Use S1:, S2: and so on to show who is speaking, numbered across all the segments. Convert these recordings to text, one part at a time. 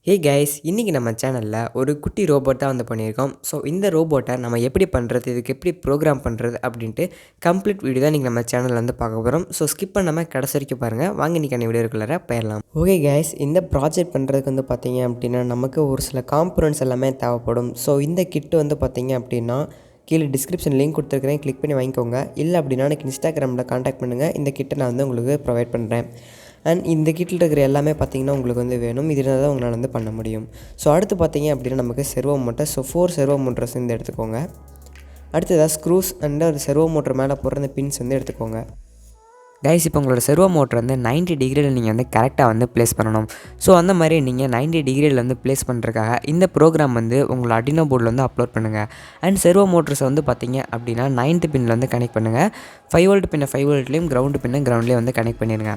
S1: Hey guys, இன்றைக்கி நம்ம சேனலில் ஒரு குட்டி ரோபோட் தான் பண்ணியிருக்கோம். ஸோ இந்த ரோபோட்டை நம்ம எப்படி பண்ணுறது, இதுக்கு எப்படி ப்ரோக்ராம் பண்ணுறது அப்படின்ட்டு கம்ப்ளீட் வீடியோ தான் இன்றைக்கி நம்ம சேனலில் பார்க்க போகிறோம். ஸோ ஸ்கிப் பண்ணாமல் கடைசி வரைக்கும் பாருங்கள். வாங்க இன்றைக்கான வீடியோக்குள்ளார போயிடலாம். ஓகே கைஸ், இந்த ப்ராஜெக்ட் பண்ணுறதுக்கு பார்த்தீங்க அப்படின்னா நமக்கு ஒரு சில காம்பனன்ட்ஸ் எல்லாமே தேவைப்படும். ஸோ இந்த கிட்டு பார்த்தீங்க அப்படின்னா கீழே டிஸ்கிரிப்ஷன் லிங்க் கொடுத்துருக்கிறேன், கிளிக் பண்ணி வாங்கிக்கோங்க. இல்லை அப்படின்னா எனக்கு இன்ஸ்டாகிராமில் காண்டாக்ட் பண்ணுங்கள். இந்த கிட்டை நான் உங்களுக்கு ப்ரொவைட் பண்ணுறேன். அண்ட் இந்த கிட்டில் இருக்கிற எல்லாமே பார்த்திங்கன்னா உங்களுக்கு வேணும். இதனால தான் உங்களால் பண்ண முடியும். ஸோ அடுத்து பார்த்திங்க அப்படின்னா நமக்கு servo motor. So 4 servo motors எடுத்துக்கோங்க. அடுத்ததாக ஸ்க்ரூஸ் அண்ட் ஒரு செர்வோ மோட்டர் மேலே போடுற அந்த பின்ஸ் எடுத்துக்கோங்க. கைஸ், இப்போ உங்களோட செர்வோ மோட்டர் 90 டிகிரியில் நீங்கள் கரெக்டாக ப்ளேஸ் பண்ணணும். ஸோ அந்த மாதிரி நீங்கள் 90 டிகிரியில் ப்ளேஸ் பண்ணுறதுக்காக இந்த ப்ரோக்ராம் உங்களோட அர்டினோ போர்டில் அப்லோட் பண்ணுங்கள். அண்ட் செர்வோ மோட்டர்ஸை பார்த்தீங்க அப்படின்னா 9th பின்னில் கனெக்ட் பண்ணுங்கள். 5 வோல்ட் பின்னை 5 வோல்ட்லேயும் கிரவுண்டு பின்னை கிரவுண்ட்லேயும் கனெக்ட் பண்ணிடுங்க.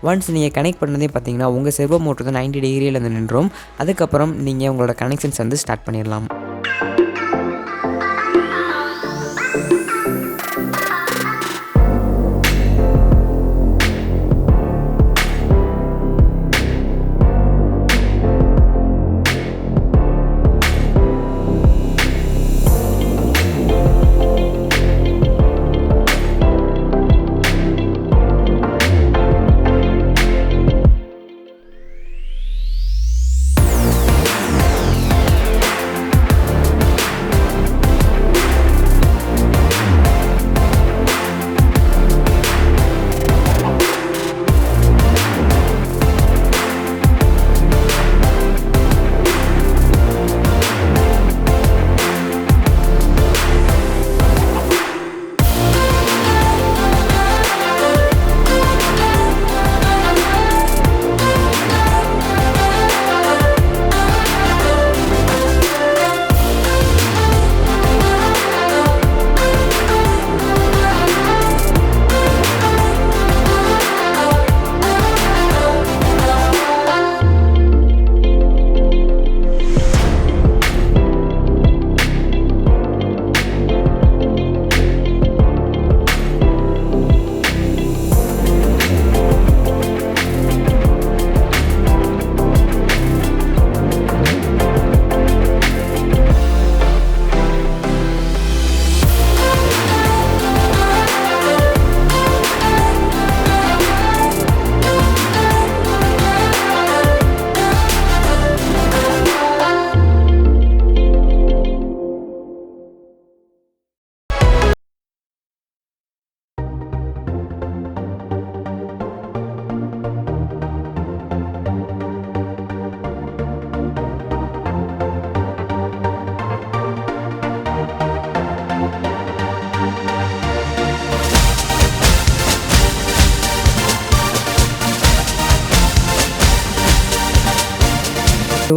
S1: ஒன்ஸ் நீங்கள் கனெக்ட் பண்ணதே பார்த்தீங்கன்னா உங்கள் செர்வோ மோட்டர் 90 டிகிரியில் நின்றும். அதுக்கப்புறம் நீங்கள் உங்களோட கனெக்ஷன்ஸ் ஸ்டார்ட் பண்ணிடலாம்.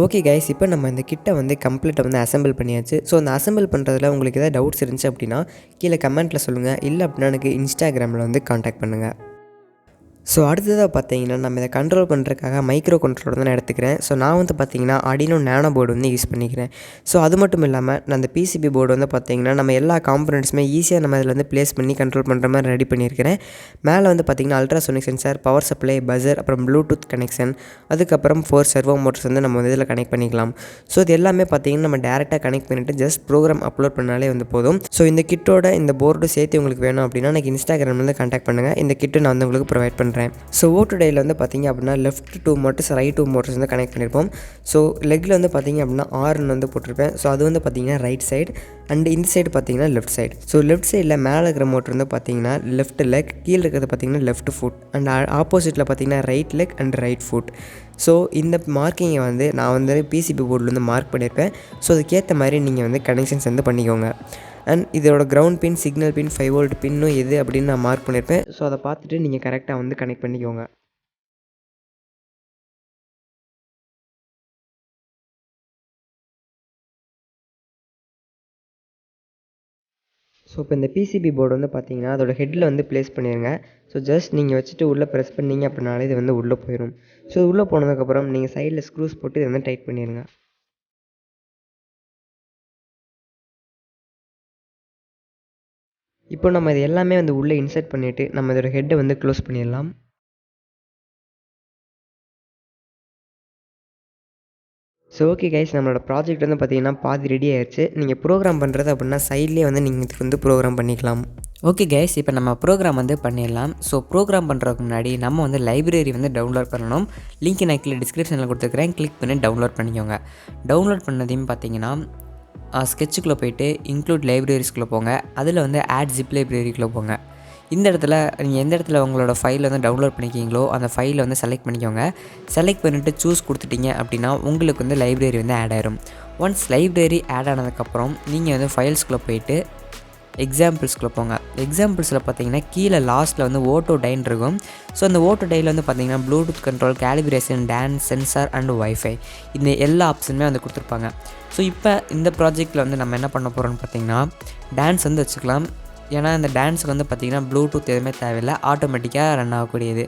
S1: ஓகே கைஸ், இப்போ நம்ம இந்த கிட்டை கம்ப்ளீட்டாக அசெம்பிள் பண்ணியாச்சு. ஸோ அந்த அசெம்பிள் பண்ணுறதுல உங்களுக்கு ஏதாவது டவுட்ஸ் இருந்துச்சு அப்படின்னா கீழே கமெண்ட்டில் சொல்லுங்கள். இல்லை அப்படின்னா எனக்கு இன்ஸ்டாகிராமில் காண்டாக்ட் பண்ணுங்கள். ஸோ அடுத்ததாக பார்த்தீங்கன்னா நம்ம இதை கண்ட்ரோல் பண்ணுறதுக்காக மைக்ரோ கண்ட்ரோலர் தான் நான் எடுத்துக்கிறேன். ஸோ நான் பார்த்தீங்கன்னா ஆர்டினோ நானோ போர்டு யூஸ் பண்ணிக்கிறேன். ஸோ அது மட்டும் இல்லாமல் நான் அந்த பிசிபி போர்டு பார்த்தீங்கன்னா நம்ம எல்லா காம்பனன்ட்ஸுமே ஈஸியாக நம்ம இதில் ப்ளேஸ் பண்ணி கண்ட்ரோல் பண்ணுற மாதிரி ரெடி பண்ணியிருக்கிறேன். மேலே பார்த்தீங்கன்னா ultrasonic sensor, power supply, buzzer, அப்புறம் ப்ளூடூத் கனெக்ஷன், அதுக்கப்புறம் 4 செர்வோ மோட்டர்ஸ் நம்ம இதில் கனெக்ட் பண்ணிக்கலாம். ஸோ இது எல்லாமே பார்த்தீங்கன்னா நம்ம டேரெக்டாக கனெக்ட் பண்ணிவிட்டு ஜஸ்ட் ப்ரோக்ராம் அப்லோட் பண்ணாலே போதும். ஸோ இந்த கிட்டோட இந்த போர்டு சேர்த்து உங்களுக்கு வேணும் அப்படின்னா எனக்கு இன்ஸ்டாகிராமில் காண்டாக்ட் பண்ணுங்கள். இந்த கிட்டு நான் உங்களுக்கு ப்ரொவைட் பண்ணுறேன். ஸோ ஓட்டுடையில் பார்த்தீங்க அப்படின்னா left 2 motors, right 2 motors connect பண்ணியிருப்போம். ஸோ லெக்கில் பார்த்தீங்க அப்படின்னா ஆர்னு போட்டிருப்பேன். ஸோ அது பார்த்தீங்கன்னா ரைட் சைடு அண்ட் இந்த சைடு பார்த்தீங்கன்னா லெஃப்ட் சைடு. ஸோ லெஃப்ட் சைடில் மேலே இருக்கிற மோட்டர் பார்த்தீங்கன்னா லெஃப்ட் லெக், கீழே இருக்கிறது பார்த்தீங்கன்னா லெஃப்ட் ஃபுட் அண்ட் ஆப்போசிட்டில் பார்த்தீங்கன்னா right leg and right foot. So இந்த மார்க்கிங்கை நான் பிசிபி போர்டில் மார்க் பண்ணியிருப்பேன். ஸோ அதுக்கேற்ற மாதிரி நீங்கள் கனெக்ஷன்ஸ் பண்ணிக்கோங்க. அண்ட் இதோட கிரவுண்ட் பின், சிக்னல் பின், 5 வோல்ட் பின்னும் எது அப்படின்னு நான் மார்க் பண்ணியிருப்பேன். ஸோ அதை பார்த்துட்டு நீங்கள் கரெக்டாக கனெக்ட் பண்ணிக்கோங்க. ஸோ இப்போ இந்த பிசிபி போர்டு பார்த்தீங்கன்னா அதோட ஹெட்டில் ப்ளேஸ் பண்ணிடுங்க. ஸோ ஜஸ்ட் நீங்கள் வச்சுட்டு உள்ளே ப்ரெஸ் பண்ணிங்க அப்படின்னாலே இது உள்ளே போயிடும். ஸோ உள்ளே போனதுக்கப்புறம் நீங்கள் சைடில் ஸ்க்ரூஸ் போட்டு இதை டைட் பண்ணிடுங்க. இப்போ நம்ம இது எல்லாமே உள்ளே இன்சர்ட் பண்ணிவிட்டு நம்ம இதோட ஹெட்டை க்ளோஸ் பண்ணிடலாம். ஸோ ஓகே கைஸ், நம்மளோட ப்ராஜெக்ட் வந்து பார்த்திங்கன்னா பாதி ரெடி ஆயிடுச்சு. நீங்கள் ப்ரோக்ராம் பண்ணுறது அப்படின்னா சைட்லேயே வந்து நீங்கள் இதுக்கு வந்து ப்ரோக்ராம் பண்ணிக்கலாம்.
S2: ஓகே கைஸ், இப்போ நம்ம ப்ரோக்ராம் வந்து பண்ணிடலாம். ஸோ ப்ரோக்ராம் பண்ணுறதுக்கு முன்னாடி நம்ம வந்து லைப்ரரி வந்து டவுன்லோட் பண்ணணும். லிங்க் நான் கீழே டிஸ்கிரிப்ஷனில் கொடுத்துருக்கிறேன், கிளிக் பண்ணி டவுன்லோட் பண்ணிக்கோங்க. டவுன்லோட் பண்ணதையும் பார்த்தீங்கன்னா ஸ்கெட்சுக்குள்ளே போய்ட்டு இன்க்ளூட் லைப்ரரிஸ்குள்ளே போங்க. அதில் வந்து ஆட் ஜிப் லைப்ரரிக்குள்ளே போங்க. இந்த இடத்துல நீங்கள் எந்த இடத்துல உங்களோட ஃபைலை வந்து டவுன்லோட் பண்ணிக்கிங்களோ அந்த ஃபைலை வந்து செலக்ட் பண்ணிக்கோங்க. செலக்ட் பண்ணிவிட்டு சூஸ் கொடுத்துட்டிங்க அப்படின்னா உங்களுக்கு வந்து லைப்ரரி வந்து ஆட் ஆயிரும். ஒன்ஸ் லைப்ரரி ஆட் ஆனதுக்கப்புறம் நீங்கள் வந்து ஃபைல்ஸ்குள்ளே போயிட்டு எக்ஸாம்பிள்ஸ்குள்ளே போங்க. எக்ஸாம்பிள்ஸில் பார்த்தீங்கன்னா கீழே லாஸ்ட்டில் வந்து ஓட்டோ டைன் இருக்கும். ஸோ அந்த ஓட்டோ டைனில் வந்து பார்த்தீங்கன்னா Bluetooth control, calibration, dance, sensor and wifi இந்த எல்லா ஆப்ஷனுமே வந்து கொடுத்துருப்பாங்க. ஸோ இப்போ இந்த ப்ராஜெக்ட்டில் வந்து நம்ம என்ன பண்ண போகிறோம்னு பார்த்தீங்கன்னா டான்ஸ் வந்து வச்சுக்கலாம். ஏன்னா இந்த டான்ஸுக்கு வந்து பார்த்திங்கன்னா ப்ளூடூத் எதுவுமே தேவையில்லை, ஆட்டோமேட்டிக்காக ரன் ஆகக்கூடியது.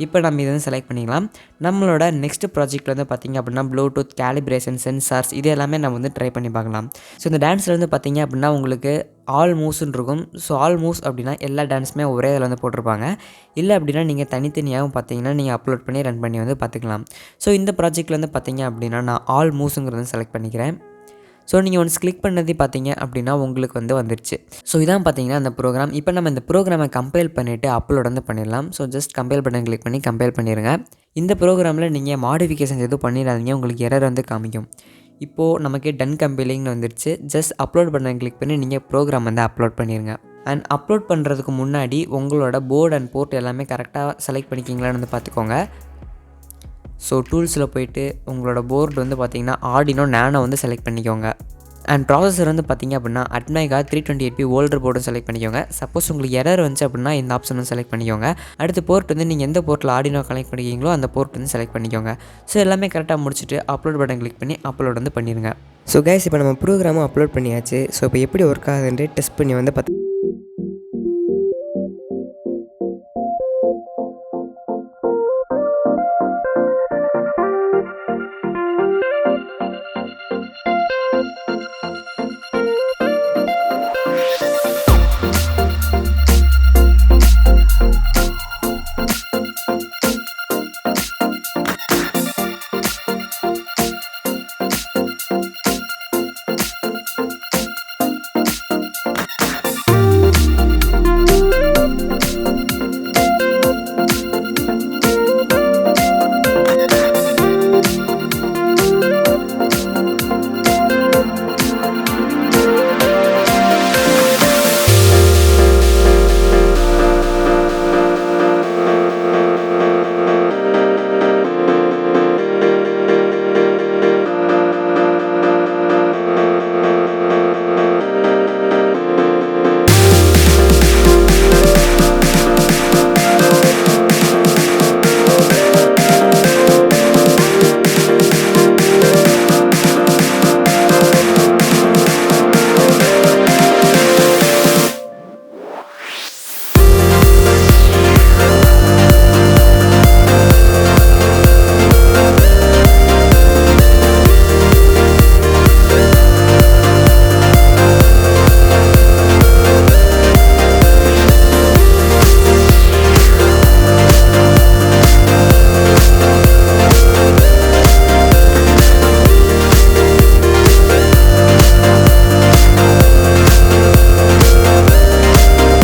S2: இப்போ நம்ம இதை வந்து செலக்ட் பண்ணிக்கலாம். நம்மளோட நெக்ஸ்ட் ப்ராஜெக்ட்டில் வந்து பார்த்திங்க அப்படின்னா ப்ளூடூத், கேலிப்ரேஷன், சென்சார்ஸ் இது எல்லாமே நம்ம வந்து ட்ரை பண்ணி பார்க்கலாம். ஸோ இந்த டான்ஸில் வந்து பார்த்திங்க அப்படின்னா உங்களுக்கு ஆல் மூவ்ஸ்ன்னு இருக்கும். ஸோ ஆல் மூவ்ஸ் அப்படின்னா எல்லா டான்ஸுமே ஒரே இதில் வந்து போட்டிருப்பாங்க. இல்லை அப்படின்னா நீங்கள் தனித்தனியாகவும் பார்த்தீங்கன்னா நீங்கள் அப்லோட் பண்ணி ரன் பண்ணி வந்து பார்த்துக்கலாம். ஸோ இந்த ப்ராஜெக்ட்டில் வந்து பார்த்திங்க அப்படின்னா நான் ஆல் மூவ்ஸுங்கிறது செலக்ட் பண்ணிக்கிறேன். ஸோ நீங்கள் ஒன்ஸ் கிளிக் பண்ணது பார்த்தீங்க அப்படின்னா உங்களுக்கு வந்து வந்துருச்சு. ஸோ இதான் பார்த்தீங்கன்னா அந்த ப்ரோக்ராம். இப்போ நம்ம இந்த ப்ரோக்ராமை கம்பைல் பண்ணிவிட்டு அப்லோட் வந்து பண்ணிடலாம். So just compile button click பண்ணி கம்பைல் பண்ணிடுங்க. இந்த ப்ரோக்ராமில் நீங்கள் மாடிஃபிகேஷன்ஸ் எதுவும் பண்ணிடாதீங்க, உங்களுக்கு எரர் வந்து காமிக்கும். இப்போது நமக்கு டன் கம்பைலிங்னு வந்துருச்சு. ஜஸ்ட் அப்லோட் பட்டன் கிளிக் பண்ணி நீங்கள் ப்ரோக்ராம் வந்து அப்லோட் பண்ணிடுங்க. அண்ட் அப்லோட் பண்ணுறதுக்கு முன்னாடி உங்களோட போர்டு அண்ட் போர்ட் எல்லாமே கரெக்டாக செலக்ட் பண்ணிக்கிங்களான்னு வந்து பார்த்துக்கோங்க. ஸோ டூல்ஸில் போய்ட்டு உங்களோட போர்டு வந்து பார்த்திங்கன்னா ஆர்டினோ நானோ வந்து செலக்ட் பண்ணிக்கோங்க. அண்ட் ப்ராசஸர் வந்து பார்த்திங்க அப்படின்னா அட்மைகா 328P ஓல்டர் போர்டும் செலக்ட் பண்ணிக்கோங்க. சப்போஸ் உங்களுக்கு எரர் வந்துச்சு அப்படின்னா இந்த ஆப்ஷன் வந்து செலக்ட் பண்ணிக்கோங்க. அடுத்து போர்ட் வந்து நீங்கள் எந்த போர்ட்டில் ஆர்டினோ கனெக்ட் பண்ணிக்கிங்களோ அந்த போர்ட் வந்து செலக்ட் பண்ணிக்கோங்க. ஸோ எல்லாமே கரெக்டாக முடிச்சுட்டு அப்லோட் பட்டன் கிளிக் பண்ணி அப்லோட் வந்து பண்ணிடுங்க.
S1: ஸோ கைஸ், இப்போ நம்ம ப்ரோக்ராமும் அப்லோட் பண்ணியாச்சு. ஸோ இப்போ எப்படி ஒர்க் ஆகுதுன்ட்டு டெஸ்ட் பண்ணி வந்து